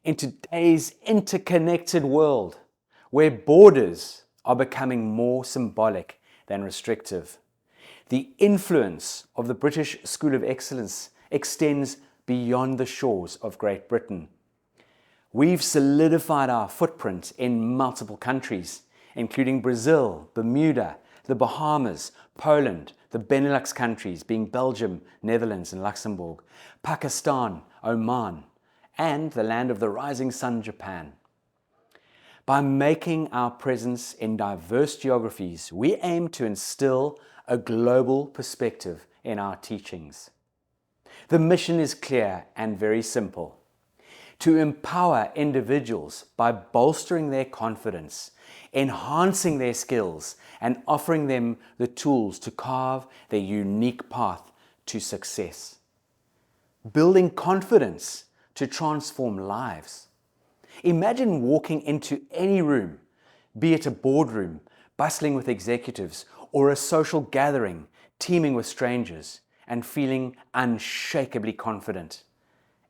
In today's interconnected world, where borders are becoming more symbolic than restrictive, the influence of the British School of Excellence extends beyond the shores of Great Britain. We've solidified our footprint in multiple countries, including Brazil, Bermuda, the Bahamas, Poland, the Benelux countries being Belgium, Netherlands and Luxembourg, Pakistan, Oman, and the land of the rising sun, Japan. By making our presence in diverse geographies, we aim to instill a global perspective in our teachings. The mission is clear and very simple: to empower individuals by bolstering their confidence, enhancing their skills, and offering them the tools to carve their unique path to success. Building confidence to transform lives. Imagine walking into any room, be it a boardroom, bustling with executives, or a social gathering, teeming with strangers, and feeling unshakably confident.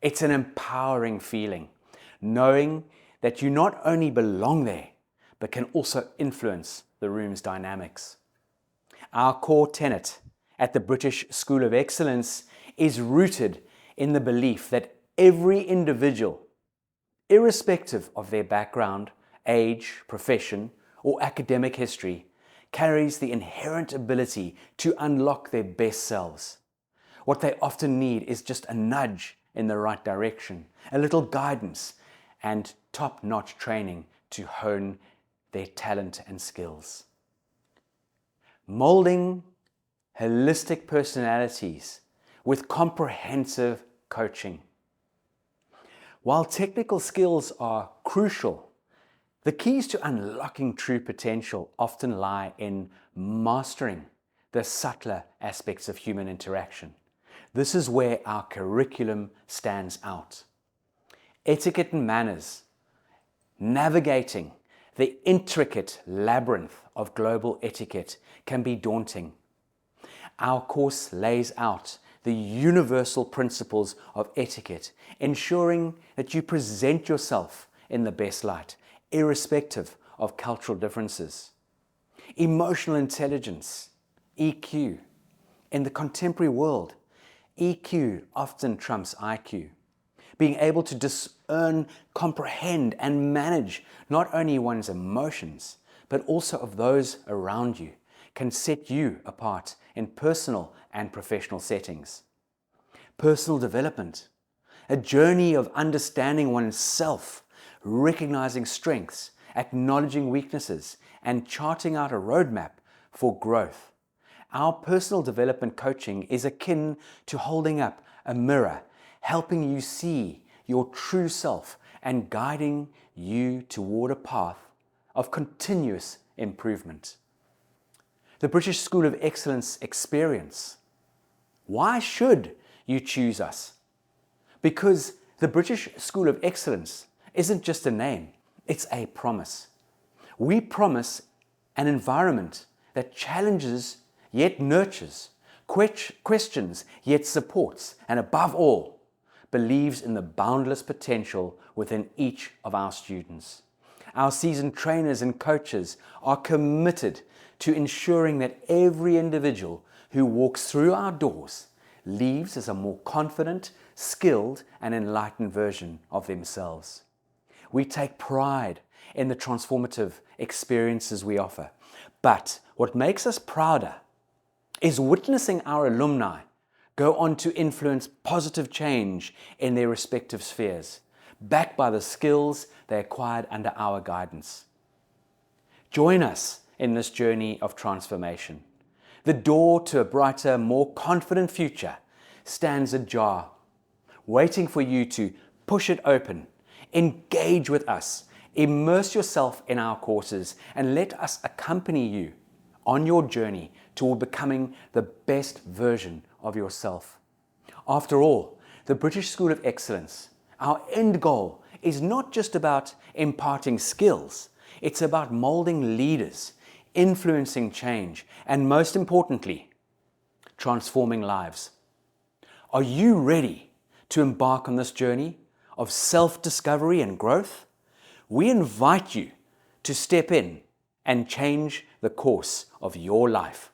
It's an empowering feeling, knowing that you not only belong there, but can also influence the room's dynamics. Our core tenet at the British School of Excellence is rooted in the belief that every individual, irrespective of their background, age, profession, or academic history, carries the inherent ability to unlock their best selves. What they often need is just a nudge in the right direction, a little guidance, and top-notch training to hone their talent and skills. Molding holistic personalities with comprehensive coaching. While technical skills are crucial, the keys to unlocking true potential often lie in mastering the subtler aspects of human interaction. This is where our curriculum stands out. Etiquette and manners, navigating the intricate labyrinth of global etiquette can be daunting. Our course lays out the universal principles of etiquette, ensuring that you present yourself in the best light, irrespective of cultural differences. Emotional intelligence, EQ. In the contemporary world, EQ often trumps IQ. Being able to discern, comprehend, and manage not only one's emotions, but also of those around you, can set you apart in personal and professional settings. Personal development, a journey of understanding oneself, recognizing strengths, acknowledging weaknesses, and charting out a roadmap for growth. Our personal development coaching is akin to holding up a mirror, helping you see your true self and guiding you toward a path of continuous improvement. The British School of Excellence experience. Why should you choose us? Because the British School of Excellence isn't just a name, it's a promise. We promise an environment that challenges yet nurtures, questions yet supports, and above all, believes in the boundless potential within each of our students. Our seasoned trainers and coaches are committed to ensuring that every individual who walks through our doors leaves as a more confident, skilled, and enlightened version of themselves. We take pride in the transformative experiences we offer, but what makes us prouder is witnessing our alumni go on to influence positive change in their respective spheres, backed by the skills they acquired under our guidance. Join us in this journey of transformation. The door to a brighter, more confident future stands ajar, waiting for you to push it open, engage with us, immerse yourself in our courses, and let us accompany you on your journey toward becoming the best version of yourself. After all, the British School of Excellence, our end goal is not just about imparting skills, it's about molding leaders, influencing change, and most importantly, transforming lives. Are you ready to embark on this journey, of self-discovery and growth, we invite you to step in and change the course of your life.